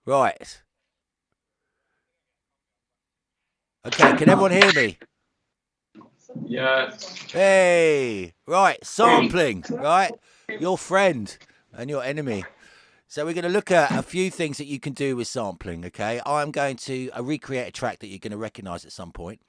Right. Okay, can everyone hear me? Yeah. Hey, right, sampling, right? Your friend and your enemy. So we're going to look at a few things that you can do with sampling, okay? I'm going to recreate a track that you're going to recognize at some point.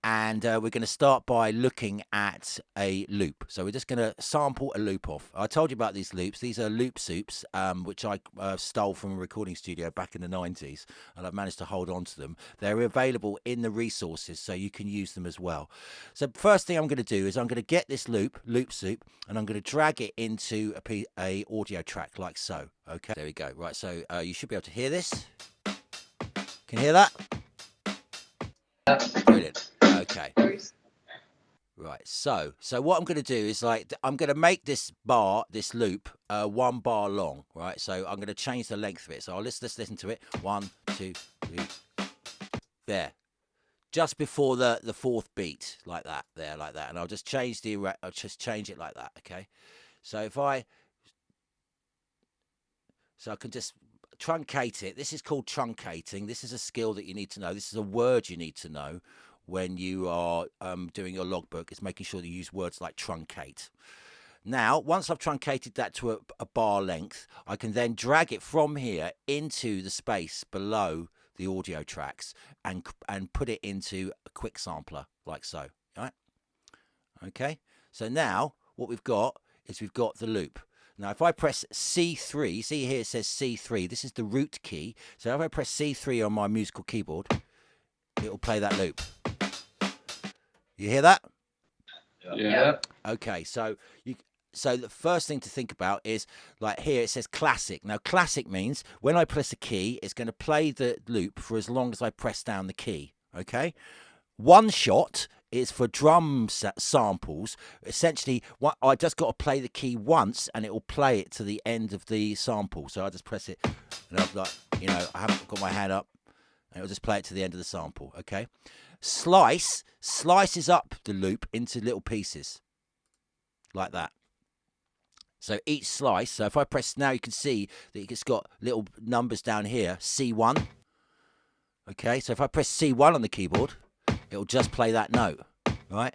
And we're going to start by looking at a loop. So we're just going to sample a loop off. I told you about these loops. These are loop soups, which I stole from a recording studio back in the 90s, and I've managed to hold on to them. They're available in the resources, so you can use them as well. So first thing I'm going to do is I'm going to get this loop soup, and I'm going to drag it into a audio track like so. Okay, there we go. Right, so you should be able to hear this. Can you hear that? Brilliant. Okay. Right, so what I'm going to do is I'm going to make this loop, 1 bar long, right? So I'm going to change the length of it. So let's listen to it. 1, 2, 3, there. Just before the fourth beat, like that, there, like that, and I'll just change it like that. Okay, so I can just truncate it. This is called truncating. This is a skill that you need to know. This is a word you need to know when you are doing your logbook. Is making sure that you use words like truncate. Now, once I've truncated that to a bar length, I can then drag it from here into the space below the audio tracks and put it into a quick sampler like so. Right? Okay. So now what we've got is the loop. Now, if I press C3, see here it says C3. This is the root key. So if I press C3 on my musical keyboard, it will play that loop. You hear that? Yeah. Okay, so the first thing to think about is like here it says classic. Now classic means when I press a key, it's going to play the loop for as long as I press down the key. Okay. One shot is for drum samples. Essentially, I just got to play the key once, and it will play it to the end of the sample. So I just press it, and I'm like, I haven't got my hand up, and it'll just play it to the end of the sample. Okay. Slices up the loop into little pieces, like that. So each slice. So if I press now, you can see that it's got little numbers down here. C1. Okay. So if I press C1 on the keyboard, it'll just play that note, right?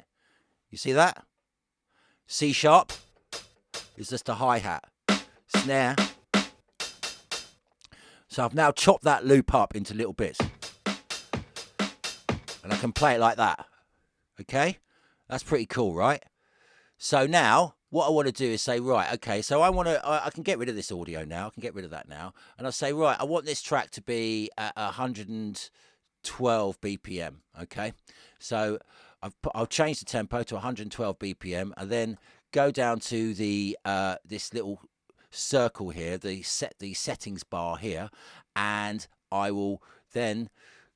You see that? C sharp is just a hi-hat. Snare. So I've now chopped that loop up into little bits. And I can play it like that. Okay? That's pretty cool, right? So now, what I want to do is say, right, okay, so I can get rid of this audio now. I can get rid of that now. And I say, right, I want this track to be at 112 BPM, okay? So I'll change the tempo to 112 BPM and then go down to the this little circle here, the settings bar here, and I will then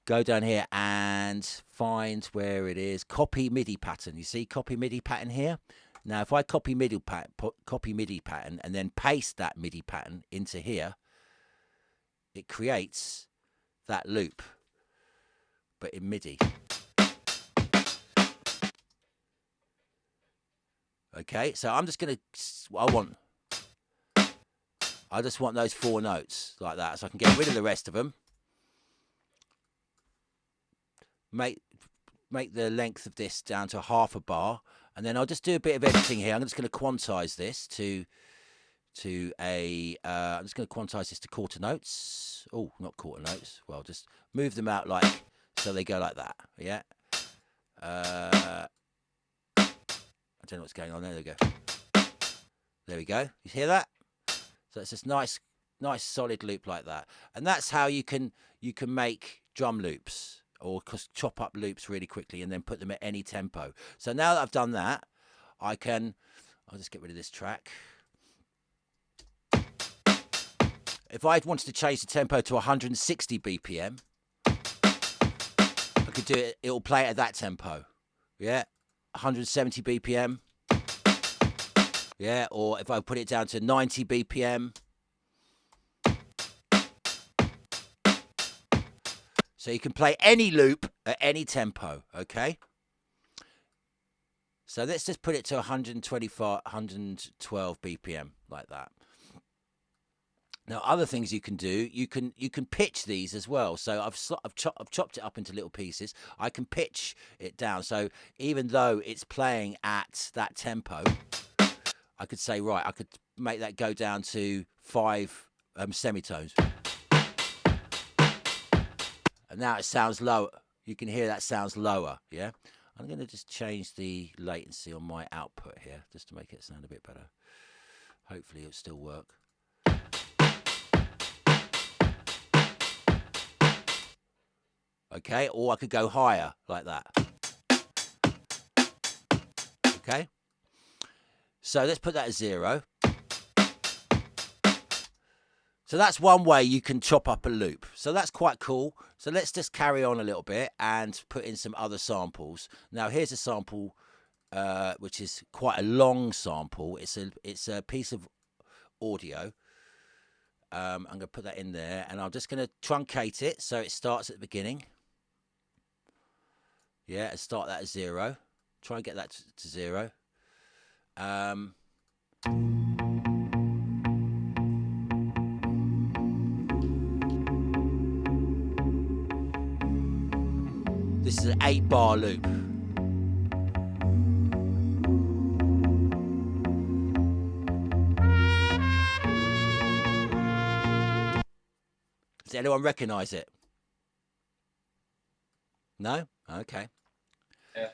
go down here and find where it is. Copy MIDI pattern. You see copy MIDI pattern here? Now, if I copy MIDI pattern and then paste that MIDI pattern into here, it creates that loop, but in MIDI. Okay, so I'm just going to, I just want those 4 notes like that, so I can get rid of the rest of them. Make the length of this down to half a bar, and then I'll just do a bit of editing here. I'm just going to quantize this to I'm just going to quantize this to quarter notes. Oh, not quarter notes. Well, just move them out like so they go like that. Yeah. I don't know what's going on. There we go. There we go. You hear that? So it's this nice solid loop like that, and that's how you can make drum loops or chop up loops really quickly and then put them at any tempo. So now that I've done that, I'll just get rid of this track. If I wanted to change the tempo to 160 BPM, I could do it. It'll play it at that tempo. Yeah. 170 BPM. Yeah. Or if I put it down to 90 BPM. So you can play any loop at any tempo. Okay. So let's just put it to 112 BPM like that. Now, other things you can do, you can pitch these as well. So I've chopped it up into little pieces. I can pitch it down. So even though it's playing at that tempo, I could say, right, I could make that go down to 5 semitones. And now it sounds lower. You can hear that sounds lower, yeah? I'm going to just change the latency on my output here, just to make it sound a bit better. Hopefully it'll still work. Okay, or I could go higher, like that. Okay? So let's put that at 0. So that's one way you can chop up a loop. So that's quite cool. So let's just carry on a little bit and put in some other samples. Now here's a sample which is quite a long sample. It's a piece of audio. I'm going to put that in there, and I'm just going to truncate it so it starts at the beginning. Yeah, and start that at 0. Try and get that to 0. This is an 8-bar loop. Does anyone recognise it? No? Okay. Yeah.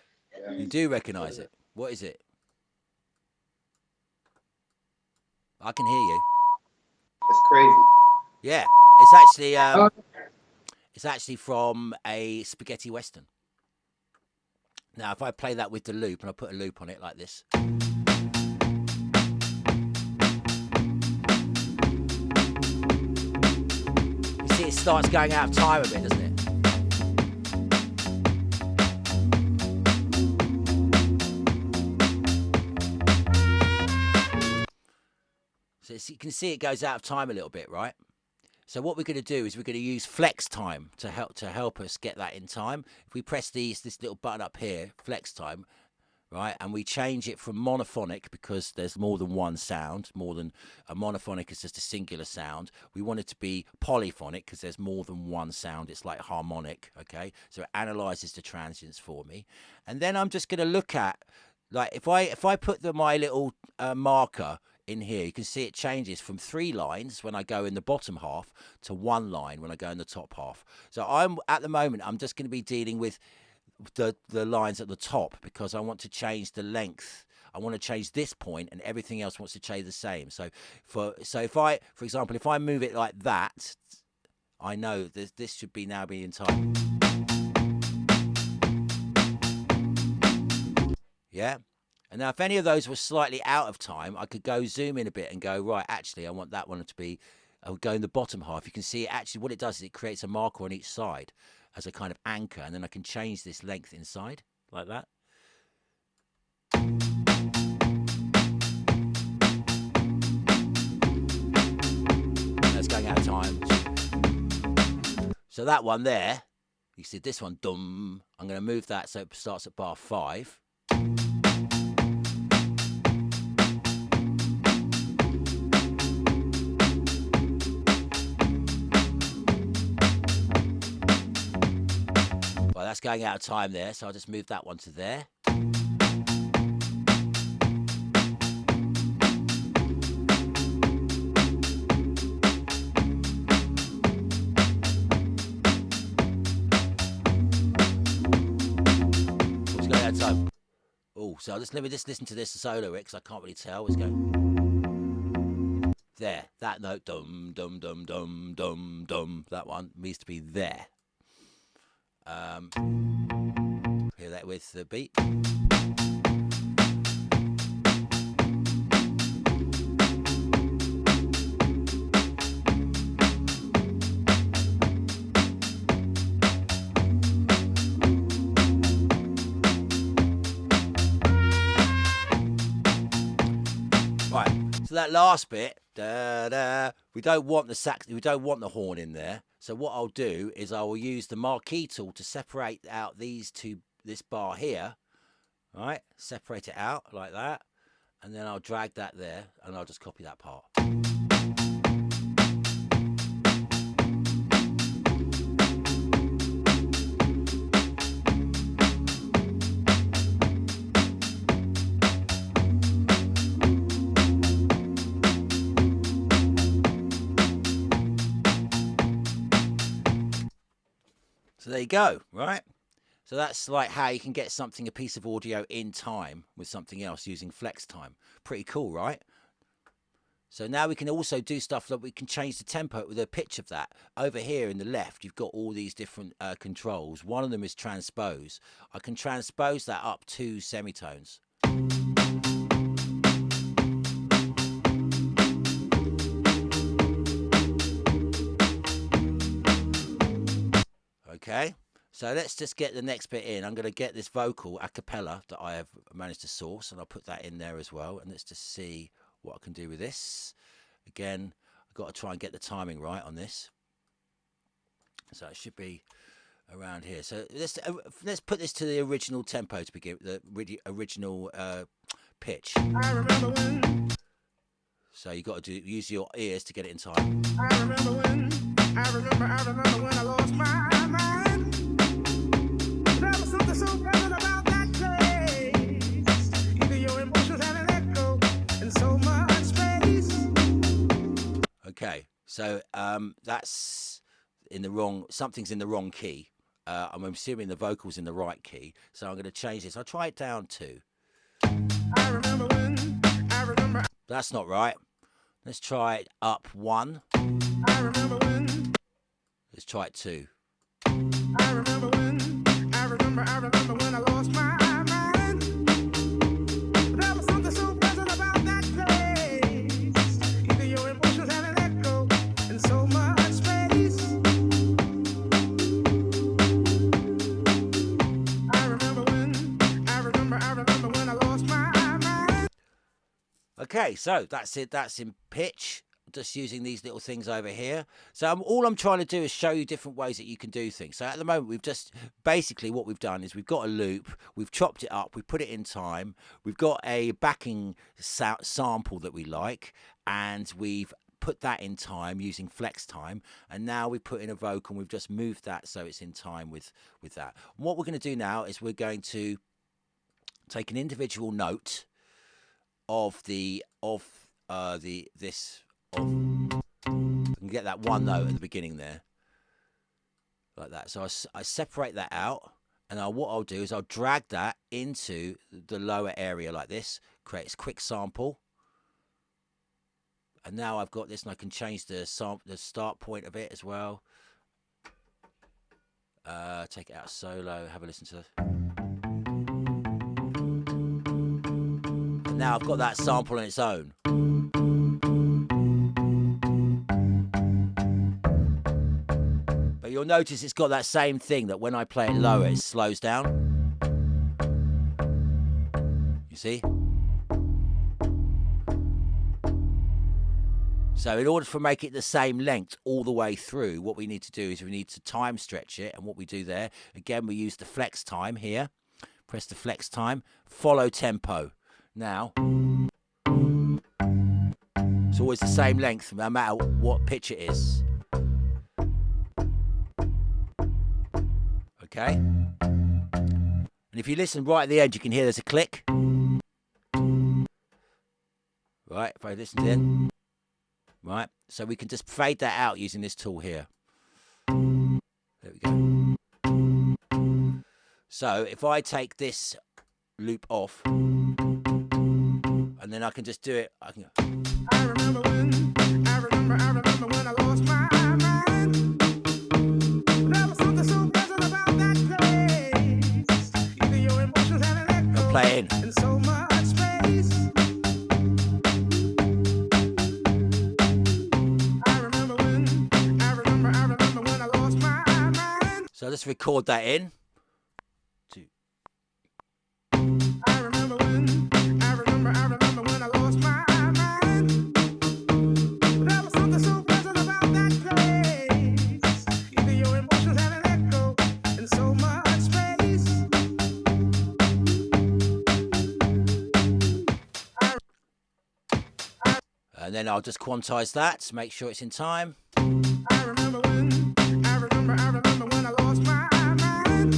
You do recognise it. What is it? I can hear you. It's crazy. Yeah, it's actually from a spaghetti western. Now, if I play that with the loop, and I put a loop on it like this. You see, it starts going out of time a bit, doesn't it? So you can see it goes out of time a little bit, right? So what we're going to do is we're going to use flex time to help us get that in time. If we press this little button up here, flex time, right, and we change it from monophonic, because there's more than one sound, more than a monophonic is just a singular sound. We want it to be polyphonic because there's more than one sound. It's like harmonic, okay? So it analyzes the transients for me, and then I'm just going to look at, like, if I put my little marker in here, you can see it changes from 3 lines when I go in the bottom half to 1 line when I go in the top half. So at the moment I'm just going to be dealing with the lines at the top, because I want to change the length. I want to change this point, and everything else wants to change the same. So if I, for example, if I move it like that, I know this should be now be in time. Yeah. And now if any of those were slightly out of time, I could go zoom in a bit and go, right, actually, I want that one to be, I would go in the bottom half. You can see actually what it does is it creates a marker on each side as a kind of anchor, and then I can change this length inside, like that. That's going out of time. So that one there, you see this one, dum. I'm going to move that so it starts at bar 5. Well, that's going out of time there, so I'll just move that one to there. What's going out of time? Oh, so let me just listen to this solo because I can't really tell. It's going there. That note, dum dum dum dum dum dum. That one needs to be there. Hear that with the beat. Right, so that last bit, da da, we don't want the sax, we don't want the horn in there. So what I'll do is I will use the marquee tool to separate out this bar here, right? Separate it out like that, and then I'll drag that there, and I'll just copy that part. So there you go, right? So that's like how you can get something, a piece of audio in time with something else using flex time. Pretty cool, right? So now we can also do stuff that we can change the tempo with the pitch of that. Over here in the left, you've got all these different controls. One of them is transpose. I can transpose that up 2 semitones. Okay. So let's just get the next bit in. I'm going to get this vocal a cappella that I have managed to source, and I'll put that in there as well. And let's just see what I can do with this. Again, I've got to try and get the timing right on this. So it should be around here. So let's put this to the original tempo to begin with, the original pitch. I remember when. So you got to use your ears to get it in time. I remember when. I remember when I lost my mind. There was something so pleasant about that place. Even your emotions had an echo in so much space. Okay, so that's in the wrong. Something's in the wrong key. I'm assuming the vocal's in the right key. So I'm going to change this. I'll try it down too. I remember when. I remember. That's not right. Let's try it up 1. I remember when. Let's try it 2. I remember when. I remember when I lost my mind. There was something so pleasant about that place. Even your emotions had an echo in so much space. I remember when I lost my mind. Okay, so that's it. That's in pitch. Just using these little things over here. So all I'm trying to do is show you different ways that you can do things. So at the moment, we've just basically what we've done is we've got a loop, we've chopped it up, we've put it in time, we've got a backing sample that we like, and we've put that in time using flex time, and now we put in a vocal and we've just moved that so it's in time with that. And what we're going to do now is we're going to take an individual note of this. I can get that one note at the beginning there, like that. So I separate that out, and what I'll do is I'll drag that into the lower area like this, create a quick sample, and now I've got this, and I can change the start point of it as well. Take it out solo, have a listen to this. And now I've got that sample on its own. But you'll notice it's got that same thing that when I play it lower, it slows down. You see? So in order to make it the same length all the way through, what we need to do is we need to time stretch it. And what we do there, again, we use the flex time here. Press the flex time, follow tempo. Now, it's always the same length, no matter what pitch it is. Okay? And if you listen right at the end, you can hear there's a click. Right, if I listen to the end. Right, so we can just fade that out using this tool here. There we go. So if I take this loop off, and then I can just do it. I can. I remember when I lost my mind. There was something so pleasant about that place. Even your emotions had an echo. I'll play in. In so much space. I remember when I lost my mind. So let's record that in. I remember when I lost my mind. There was something so pleasant about that place. Even your emotions had an echo in so much space. And then I'll just quantize that to make sure it's in time. I remember when I lost my mind.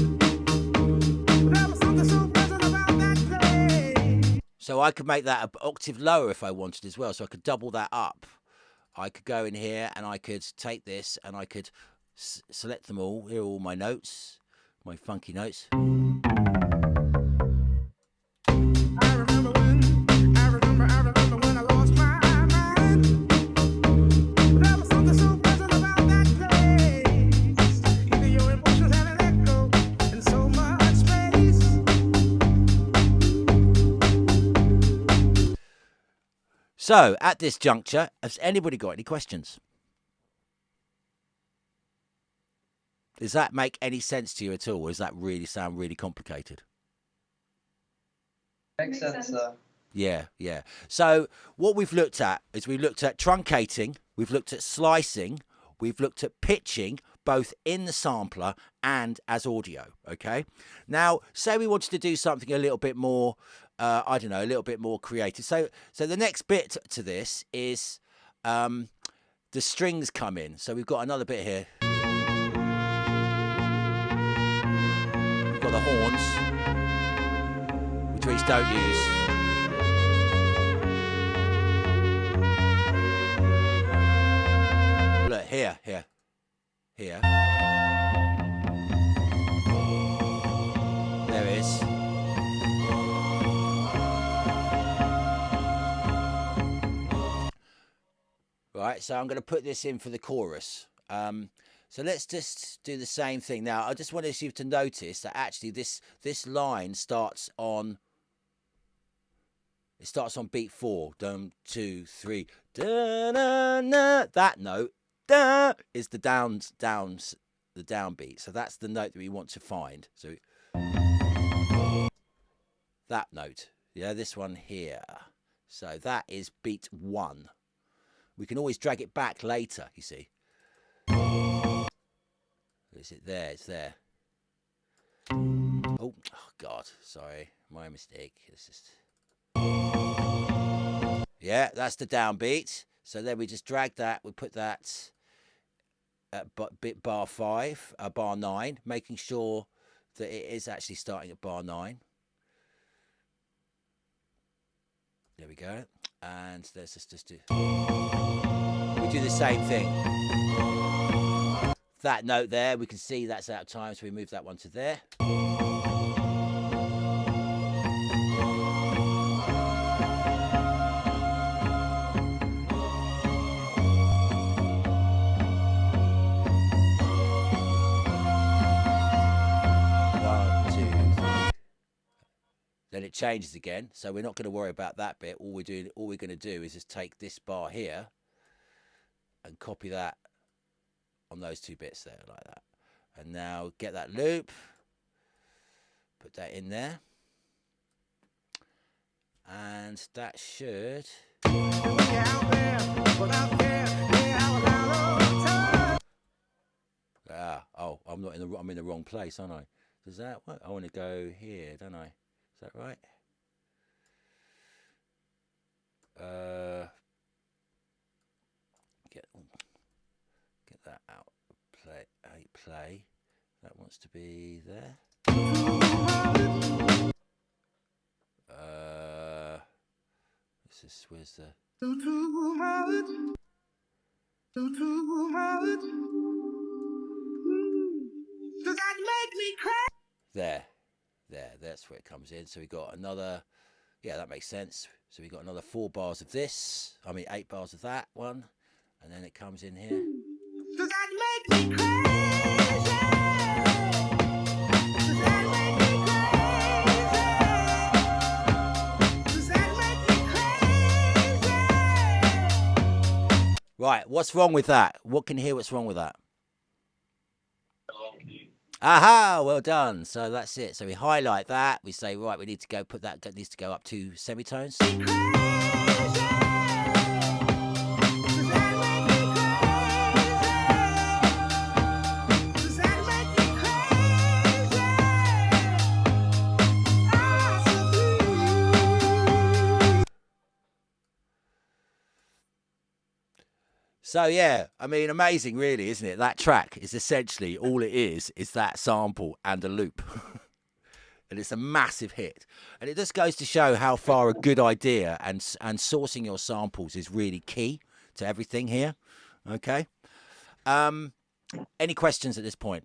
There was something so pleasant about that place. So I could make that an octave lower if I wanted as well. So I could double that up. I could go in here and I could take this and I could select them all. Here are all my notes, my funky notes. I remember when I lost my mind. There was something so pleasant about that place. Even your emotions had an echo in so much space. So at this juncture, has anybody got any questions? Does that make any sense to you at all? Or does that really sound really complicated? Makes sense, though. Yeah, yeah. So what we've looked at is we've looked at truncating, we've looked at slicing, we've looked at pitching, both in the sampler and as audio, okay? Now, say we wanted to do something a little bit more, I don't know, a little bit more creative. So the next bit to this is the strings come in. So we've got another bit here. We've got the horns, which we don't use. Look, here. There it is. Right, so I'm going to put this in for the chorus. So let's just do the same thing. Now, I just wanted you to notice that actually this line starts on... It starts on beat 4. 1, 2, 3. Da, da, da. That note, da, is the downs, the downbeat. So that's the note that we want to find. So that note, yeah, this one here. So that is beat 1. We can always drag it back later, you see. Is it there? It's there. Oh God, sorry, my mistake. It's just... Yeah, that's the downbeat. So then we just drag that. We put that at bit bar 5, bar 9, making sure that it is actually starting at bar 9. There we go. And let's just do... We do the same thing. That note there, we can see that's out of time, so we move that one to there. Then it changes again, so we're not going to worry about that bit. All we're going to do is just take this bar here and copy that on those 2 bits there, like that. And now get that loop, put that in there, and that should... Oh, I'm in the wrong place, aren't I? Does that work? I want to go here, don't I? Is that right? Get that out. Play. That wants to be there. Where's the... Does that make me cry? There, that's where it comes in. So we got another, yeah, that makes sense. So we got another 4 bars of this, 8 bars of that one, and then it comes in here. Does that make me crazy? Does that make me crazy? Does that make me crazy? Right, what's wrong with that? What can you hear what's wrong with that? Aha, well done. So that's it. So we highlight that. We say, right, we need to go put that, needs to go up 2 semitones. So yeah, amazing really, isn't it? That track is essentially, all it is that sample and a loop. And it's a massive hit. And it just goes to show how far a good idea and sourcing your samples is really key to everything here. Okay. Any questions at this point?